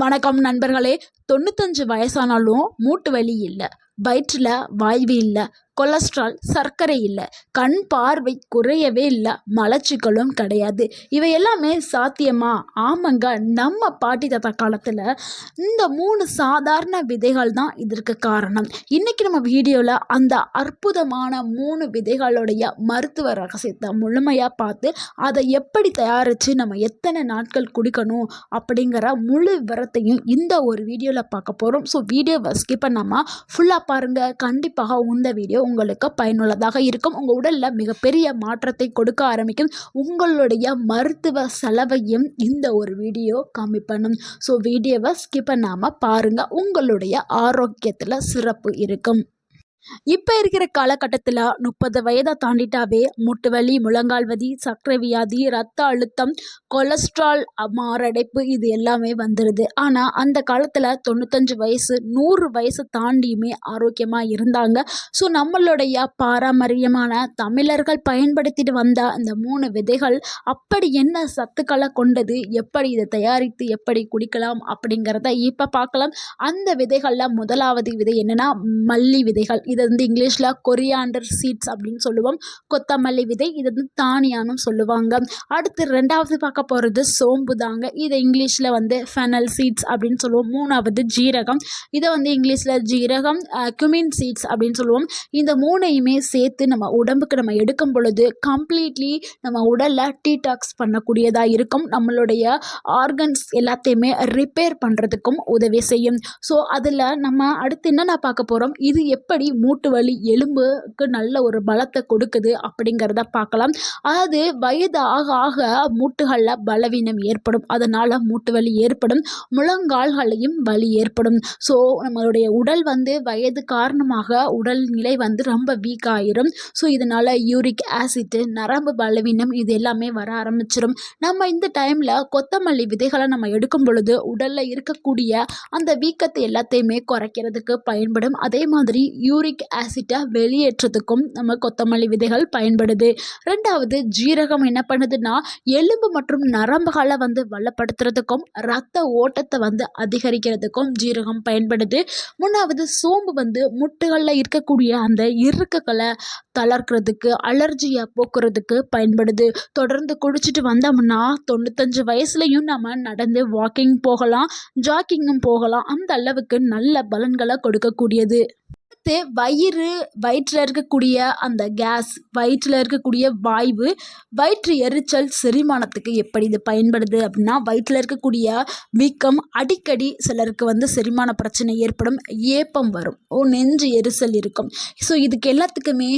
வணக்கம் நண்பர்களே. 95 வயசானாலும் மூட்டு வலி இல்லை, வயிற்றில் வாய்வு இல்லை, கொலஸ்ட்ரால் சர்க்கரை இல்லை, கண் பார்வை குறையவே இல்லை, மலச்சிக்கலும் கிடையாது. இவை எல்லாமே சாத்தியமா? ஆமாங்க. நம்ம பாட்டி தாத்தா காலத்தில் இந்த 3 சாதாரண விதைகள் தான் இதற்கு காரணம். இன்றைக்கி நம்ம வீடியோவில் அந்த அற்புதமான 3 விதைகளுடைய மருத்துவ ரகசியத்தை முழுமையாக பார்த்து அதை எப்படி தயாரித்து நம்ம எத்தனை நாட்கள் குடிக்கணும் அப்படிங்கிற முழு விவரத்தையும் இந்த ஒரு வீடியோவில் பார்க்க போகிறோம். ஸோ வீடியோவை ஸ்கிப் பண்ணாமல் ஃபுல்லாக பாருங்கள். கண்டிப்பாக இந்த வீடியோ உங்களுக்கு பயனுள்ளதாக இருக்கும். உங்கள் உடலில் மிகப்பெரிய மாற்றத்தை கொடுக்க ஆரம்பிக்கும். உங்களுடைய மருத்துவ செலவையும் இந்த ஒரு வீடியோ கம்மி பண்ணும். ஸோ வீடியோவை ஸ்கிப் பண்ணாமல் பாருங்கள். உங்களுடைய ஆரோக்கியத்தில் சிறப்பு இருக்கும். இப்போ இருக்கிற காலகட்டத்தில் 30 வயதை தாண்டிட்டாவே முட்டு வலி, முழங்கால் வலி, சர்க்கரை வியாதி, ரத்த அழுத்தம், கொலஸ்ட்ரால், மாரடைப்பு இது எல்லாமே வந்துடுது. ஆனால் அந்த காலத்தில் 95 வயசு 100 வயசு தாண்டியுமே ஆரோக்கியமாக இருந்தாங்க. ஸோ நம்மளுடைய பாரம்பரியமான தமிழர்கள் பயன்படுத்திட்டு வந்த இந்த 3 விதைகள் அப்படி என்ன சத்துக்களை கொண்டது, எப்படி இதை தயாரித்து எப்படி குடிக்கலாம் அப்படிங்கிறத இப்போ பார்க்கலாம். அந்த விதைகளில் முதலாவது விதை என்னென்னா மல்லி விதைகள். இது வந்து இங்கிலீஷில் கொரியாண்டர் சீட்ஸ் அப்படின்னு சொல்லுவோம். கொத்தமல்லி விதை, இது வந்து தானியானும் சொல்லுவாங்க. அடுத்து 2வது பார்க்க போகிறது சோம்பு தாங்க. இதை இங்கிலீஷில் வந்து ஃபெனல் சீட்ஸ் அப்படின்னு சொல்லுவோம். 3வது ஜீரகம். இதை வந்து இங்கிலீஷில் ஜீரகம், குமின் சீட்ஸ் அப்படின்னு சொல்லுவோம். இந்த 3ஐயுமே சேர்த்து நம்ம உடம்புக்கு நம்ம எடுக்கும் பொழுது கம்ப்ளீட்லி நம்ம உடலில் டீடாக்ஸ் பண்ணக்கூடியதாக இருக்கும். நம்மளுடைய ஆர்கன்ஸ் எல்லாத்தையுமே ரிப்பேர் பண்ணுறதுக்கும் உதவி செய்யும். ஸோ அதில் நம்ம அடுத்து என்னென்ன பார்க்க போகிறோம், இது எப்படி மூட்டு வலி எலும்புக்கு நல்ல ஒரு பலத்தை கொடுக்குது அப்படிங்கிறத பார்க்கலாம். அதாவது வயது ஆக ஆக மூட்டுகளில் பலவீனம் ஏற்படும், அதனால் மூட்டு வலி ஏற்படும், முழங்கால்களையும் வலி ஏற்படும். ஸோ நம்மளுடைய உடல் வந்து வயது காரணமாக உடல்நிலை வந்து ரொம்ப வீக் ஆயிரும். ஸோ இதனால் யூரிக் ஆசிட்டு, நரம்பு பலவீனம் இது எல்லாமே வர ஆரம்பிச்சிடும். நம்ம இந்த டைமில் கொத்தமல்லி விதைகளை நம்ம எடுக்கும் பொழுது உடலில் இருக்கக்கூடிய அந்த வீக்கத்தை எல்லாத்தையுமே குறைக்கிறதுக்கு பயன்படும். அதே மாதிரி யூரிக் ஆசிட்டை வெளியேற்றத்துக்கும் நம்ம கொத்தமல்லி விதைகள் பயன்படுது. 2வது ஜீரகம் என்ன பண்ணுதுன்னா எலும்பு மற்றும் நரம்புகளை வந்து வளப்படுத்துறதுக்கும் ரத்த ஓட்டத்தை வந்து அதிகரிக்கிறதுக்கும் ஜீரகம் பயன்படுது. 3வது சோம்பு வந்து முட்டுகளில் இருக்கக்கூடிய அந்த இறுக்குகளை தளர்க்கிறதுக்கு, அலர்ஜியை போக்குறதுக்கு பயன்படுது. தொடர்ந்து குடிச்சிட்டு வந்தோம்னா 95 வயசுலையும் நம்ம நடந்து வாக்கிங் போகலாம், ஜாக்கிங்கும் போகலாம். அந்த அளவுக்கு நல்ல பலன்களை கொடுக்கக்கூடியது. வயிற்றில் இருக்கக்கூடிய அந்த கேஸ், வயிற்றில் இருக்கக்கூடிய வாய்வு, வயிற்று எரிச்சல், செரிமானத்துக்கு எப்படி இது பயன்படுது அப்படின்னா வயிற்றில் இருக்கக்கூடிய வீக்கம், அடிக்கடி சிலருக்கு வந்து செரிமான பிரச்சனை ஏற்படும், ஏப்பம் வரும், நெஞ்சு எரிச்சல் இருக்கும். ஸோ இதுக்கு எல்லாத்துக்குமே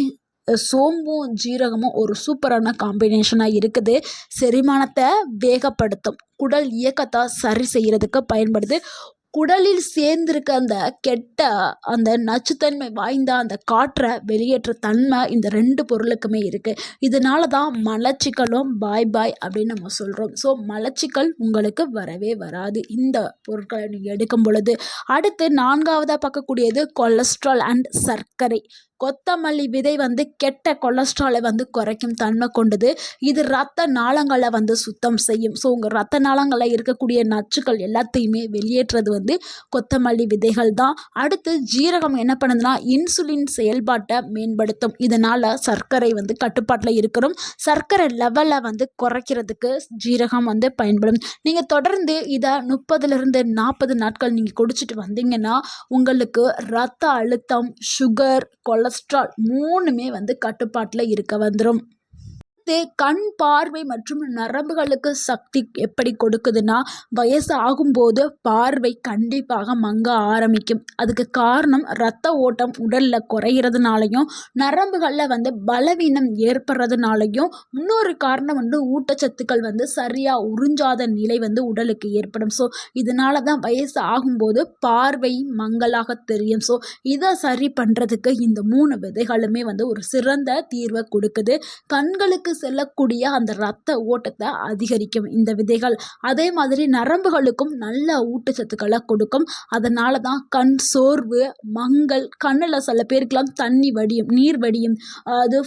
சோம்பும் ஜீரகமும் ஒரு சூப்பரான காம்பினேஷனாக இருக்குது. செரிமானத்தை வேகப்படுத்தும், குடல் இயக்கத்தை சரி செய்கிறதுக்கு பயன்படுது. குடலில் சேர்ந்திருக்க அந்த கெட்ட அந்த நச்சுத்தன்மை வாய்ந்த அந்த காற்றை வெளியேற்ற தன்மை இந்த 2 பொருளுக்குமே இருக்குது. இதனால தான் மலச்சிக்கலும் பாய் பாய் அப்படின்னு நம்ம சொல்கிறோம். ஸோ மலச்சிக்கல் உங்களுக்கு வரவே வராது இந்த பொருட்களை நீங்கள் எடுக்கும் பொழுது. அடுத்து 4வதாக பார்க்கக்கூடியது கொலஸ்ட்ரால் அண்ட் சர்க்கரை. கொத்தமல்லி விதை வந்து கெட்ட கொலஸ்ட்ராலை வந்து குறைக்கும் தன்மை கொண்டது. இது ரத்த நாளங்களை வந்து சுத்தம் செய்யும். ஸோ உங்கள் ரத்த நாளங்களில் இருக்கக்கூடிய நச்சுக்கள் எல்லாத்தையுமே வெளியேற்றது வந்து கொத்தமல்லி விதைகள் தான். அடுத்து ஜீரகம் என்ன பண்ணுதுன்னா இன்சுலின் செயல்பாட்டை மேம்படுத்தும். இதனால் சர்க்கரை வந்து கட்டுப்பாட்டில் இருக்கணும். சர்க்கரை லெவலை வந்து குறைக்கிறதுக்கு ஜீரகம் வந்து பயன்படும். நீங்கள் தொடர்ந்து இதை 30லிருந்து 40 நாட்கள் நீங்கள் குடிச்சிட்டு வந்தீங்கன்னா உங்களுக்கு ரத்த அழுத்தம், சுகர், கொலஸ்ட்ரால் 3மே வந்து கட்டுப்பாட்டில் இருக்க வந்துடும். கண் பார்வை மற்றும் நரம்புகளுக்கு சக்தி எப்படி கொடுக்குதுன்னா வயசு ஆகும்போது பார்வை கண்டிப்பாக மங்க ஆரம்பிக்கும். அதுக்கு காரணம் ரத்த ஓட்டம் உடலில் குறைகிறதுனாலையும் நரம்புகளில் வந்து பலவீனம் ஏற்படுறதுனாலையும், இன்னொரு காரணம் வந்து ஊட்டச்சத்துக்கள் வந்து சரியாக உறிஞ்சாத நிலை வந்து உடலுக்கு ஏற்படும். ஸோ இதனால தான் வயசு ஆகும்போது பார்வை மங்கலாக தெரியும். ஸோ இதை சரி பண்ணுறதுக்கு இந்த 3 விதைகளுமே வந்து ஒரு சிறந்த தீர்வை கொடுக்குது. கண்களுக்கு செல்லக்கூடிய அந்த இரத்த ஓட்டத்தை அதிகரிக்கும் இந்த விதைகள். அதே மாதிரி நரம்புகளுக்கும் நல்ல ஊட்டச்சத்துக்களை கொடுக்கும். அதனால தான் கண் சோர்வு, மங்கல், கண்ணில் சில பேருக்குலாம் தண்ணி வடியும், நீர் வடியும். அது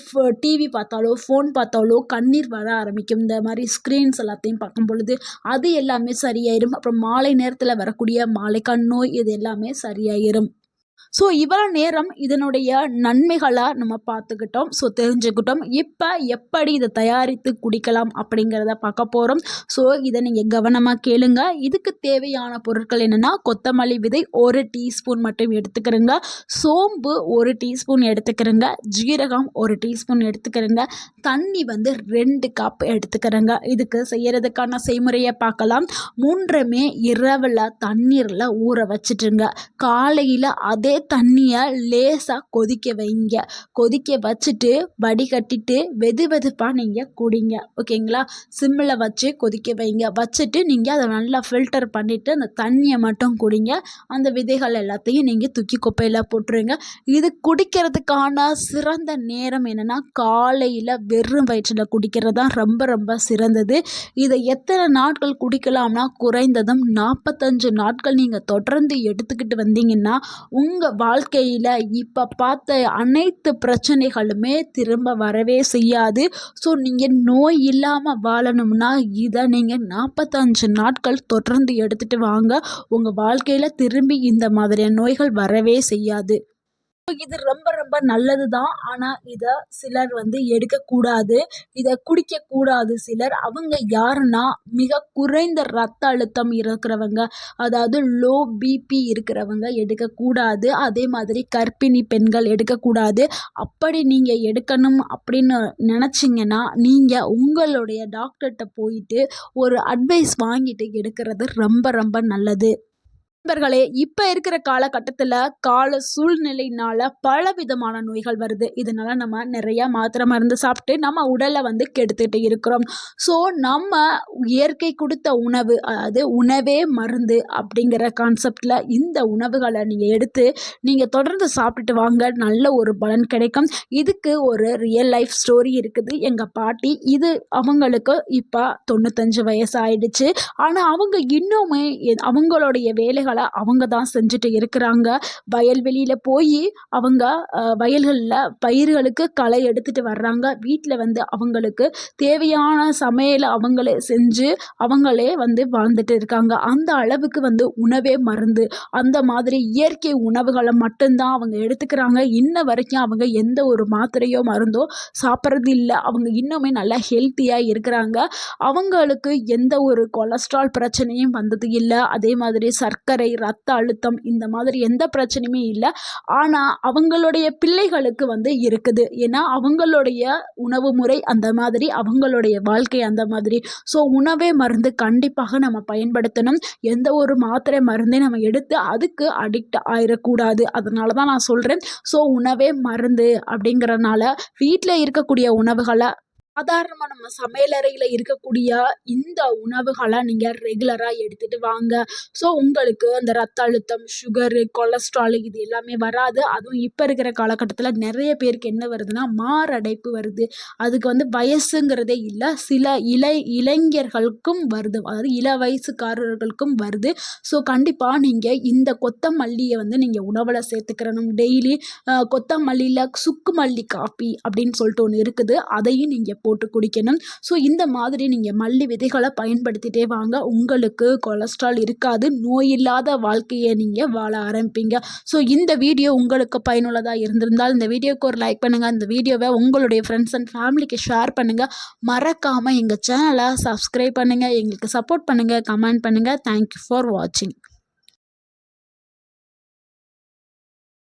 டிவி பார்த்தாலோ ஃபோன் பார்த்தாலோ கண்ணீர் வர ஆரம்பிக்கும். இந்த மாதிரி ஸ்க்ரீன்ஸ் எல்லாத்தையும் பார்க்கும் பொழுது அது எல்லாமே சரியாயிரும். அப்புறம் மாலை நேரத்தில் வரக்கூடிய மாலை கண் நோய் இது எல்லாமே சரியாயிரும். ஸோ இவ்வளோ நேரம் இதனுடைய நன்மைகளை நம்ம பார்த்துக்கிட்டோம். ஸோ தெரிஞ்சுக்கிட்டோம். இப்போ எப்படி இதை தயாரித்து குடிக்கலாம் அப்படிங்கிறத பார்க்க போகிறோம். ஸோ இதை நீங்கள் கவனமாக கேளுங்க. இதுக்கு தேவையான பொருட்கள் என்னென்னா, கொத்தமல்லி விதை 1 டீஸ்பூன் மட்டும் எடுத்துக்கிறேங்க, சோம்பு 1 டீஸ்பூன் எடுத்துக்கிறேங்க, ஜீரகம் 1 டீஸ்பூன் எடுத்துக்கிறேங்க, தண்ணி வந்து 2 கப் எடுத்துக்கிறேங்க. இதுக்கு செய்கிறதுக்கான செய்முறையை பார்க்கலாம். 3மே இரவில் தண்ணீரில் ஊற வச்சுட்டுருங்க. காலையில் அதே தண்ணியை லேசாக கொதிக்க வைங்க. கொதிக்க வச்சுட்டு வடிகட்டிட்டு வெது வெதுப்பாக நீங்கள் குடிங்க. ஓகேங்களா? சிம்மில் வச்சு கொதிக்க வைங்க. வச்சுட்டு நீங்கள் அதை நல்லா ஃபில்டர் பண்ணிவிட்டு அந்த தண்ணியை மட்டும் குடிங்க. அந்த விதைகள் எல்லாத்தையும் நீங்கள் தூக்கி குப்பையில் போட்டுருங்க. இது குடிக்கிறதுக்கான சிறந்த நேரம் என்னென்னா, காலையில் வெறும் வயிற்றில் குடிக்கிறது தான் ரொம்ப ரொம்ப சிறந்தது. இதை எத்தனை நாட்கள் குடிக்கலாம்னா, குறைந்ததும் 45 நாட்கள் நீங்கள் தொடர்ந்து எடுத்துக்கிட்டு வந்தீங்கன்னா உங்கள் வாழ்க்கையில் இப்போ பார்த்த அனைத்து பிரச்சனைகளுமே திரும்ப வரவே செய்யாது. ஸோ நீங்கள் நோய் இல்லாமல் வாழணும்னா இதை நீங்கள் 45 நாட்கள் தொடர்ந்து எடுத்துகிட்டு வாங்க. உங்கள் வாழ்க்கையில் திரும்பி இந்த மாதிரியான நோய்கள் வரவே செய்யாது. இது ரொம்ப ரொம்ப நல்லது தான். ஆனால் இதை சிலர் வந்து எடுக்கக்கூடாது, இதை குடிக்கக்கூடாது. சிலர் அவங்க யாருன்னா, மிக குறைந்த ரத்த அழுத்தம் இருக்கிறவங்க, அதாவது லோ பிபி இருக்கிறவங்க எடுக்கக்கூடாது. அதே மாதிரி கர்ப்பிணி பெண்கள் எடுக்கக்கூடாது. அப்படி நீங்கள் எடுக்கணும் அப்படின்னு நினச்சிங்கன்னா, நீங்கள் உங்களுடைய டாக்டர்கிட்ட போயிட்டு ஒரு அட்வைஸ் வாங்கிட்டு எடுக்கிறது ரொம்ப ரொம்ப நல்லது. நண்பர்களே, இப்போ இருக்கிற காலகட்டத்தில் கால சூழ்நிலையினால பலவிதமான நோய்கள் வருது. இதனால நம்ம நிறையா மாத்திரை மருந்து சாப்பிட்டு நம்ம உடலை வந்து கெடுத்துட்டு இருக்கிறோம். ஸோ நம்ம இயற்கை கொடுத்த உணவு, அதாவது உணவே மருந்து அப்படிங்கிற கான்செப்டில் இந்த உணவுகளை நீங்கள் எடுத்து நீங்கள் தொடர்ந்து சாப்பிட்டுட்டு வாங்க. நல்ல ஒரு பலன் கிடைக்கும். இதுக்கு ஒரு ரியல் லைஃப் ஸ்டோரி இருக்குது. எங்கள் பாட்டி, இது அவங்களுக்கு இப்போ 95 வயசு ஆயிடுச்சு. ஆனால் அவங்க இன்னுமே அவங்களுடைய வேலைகள் அவங்க தான் செஞ்சுட்டு இருக்கிறாங்க. வயல்வெளியில் போய் அவங்க வயல்களில் பயிர்களுக்கு களை எடுத்துட்டு வர்றாங்க. வீட்டில் வந்து அவங்களுக்கு தேவையான சமையலை அவங்களே செஞ்சு அவங்களே வந்து வாழ்ந்துட்டு இருக்காங்க. அந்த அளவுக்கு வந்து உணவே மருந்து, அந்த மாதிரி இயற்கை உணவுகளை மட்டும்தான் அவங்க எடுத்துக்கிறாங்க. இன்ன வரைக்கும் அவங்க எந்த ஒரு மாத்திரையோ மருந்தோ சாப்பிட்றது இல்லை. அவங்க இன்னுமே நல்லா ஹெல்த்தியாக இருக்கிறாங்க. அவங்களுக்கு எந்த ஒரு கொலஸ்ட்ரால் பிரச்சனையும் வந்தது இல்லை. அதே மாதிரி சர்க்கரை, ரத்த அழுத்தம் இந்த மாதிரி எந்த பிரச்சனையுமே இல்லை. ஆனால் அவங்களுடைய பிள்ளைகளுக்கு வந்து இருக்குது. ஏன்னா அவங்களுடைய உணவு முறை அந்த மாதிரி, அவங்களுடைய வாழ்க்கை அந்த மாதிரி. ஸோ உணவே மருந்து கண்டிப்பாக நம்ம பயன்படுத்தணும். எந்த ஒரு மாத்திரை மருந்தை நம்ம எடுத்து அதுக்கு அடிக்ட் ஆயிடக்கூடாது. அதனால தான் நான் சொல்கிறேன். ஸோ உணவே மருந்து அப்படிங்கிறனால வீட்டில் இருக்கக்கூடிய உணவுகளை, சாதாரணமாக நம்ம சமையலறையில் இருக்கக்கூடிய இந்த உணவுகளை நீங்கள் ரெகுலராக எடுத்துகிட்டு வாங்க. ஸோ உங்களுக்கு அந்த ரத்த அழுத்தம், சுகரு, கொலஸ்ட்ரால் இது எல்லாமே வராது. அதுவும் இப்போ இருக்கிற காலகட்டத்தில் நிறைய பேருக்கு என்ன வருதுன்னா, மாரடைப்பு வருது. அதுக்கு வந்து வயசுங்கிறதே இல்லை, சில இளைஞர்களுக்கும் வருது, அதாவது இள வயசுக்காரர்களுக்கும் வருது. ஸோ கண்டிப்பாக நீங்கள் இந்த கொத்தமல்லியை வந்து நீங்கள் உணவில் சேர்த்துக்கிறணும். டெய்லி கொத்தமல்லியில் சுக்கு மல்லி காப்பி அப்படின்னு சொல்லிட்டு ஒன்று இருக்குது, அதையும் நீங்கள் போட்டு குடிக்கணும். ஸோ இந்த மாதிரி நீங்கள் மல்லி விதைகளை பயன்படுத்திட்டே வாங்க. உங்களுக்கு கொலஸ்ட்ரால் இருக்காது. நோய் இல்லாத வாழ்க்கையை நீங்கள் வாழ ஆரம்பிப்பீங்க. ஸோ இந்த வீடியோ உங்களுக்கு பயனுள்ளதாக இருந்திருந்தால் இந்த வீடியோக்கு ஒரு லைக் பண்ணுங்கள். இந்த வீடியோவை உங்களுடைய ஃப்ரெண்ட்ஸ் அண்ட் ஃபேமிலிக்கு ஷேர் பண்ணுங்கள். மறக்காமல் எங்கள் சேனலை சப்ஸ்கிரைப் பண்ணுங்கள். எங்களுக்கு சப்போர்ட் பண்ணுங்கள், கமெண்ட் பண்ணுங்கள். தேங்க்யூ ஃபார் வாட்சிங்.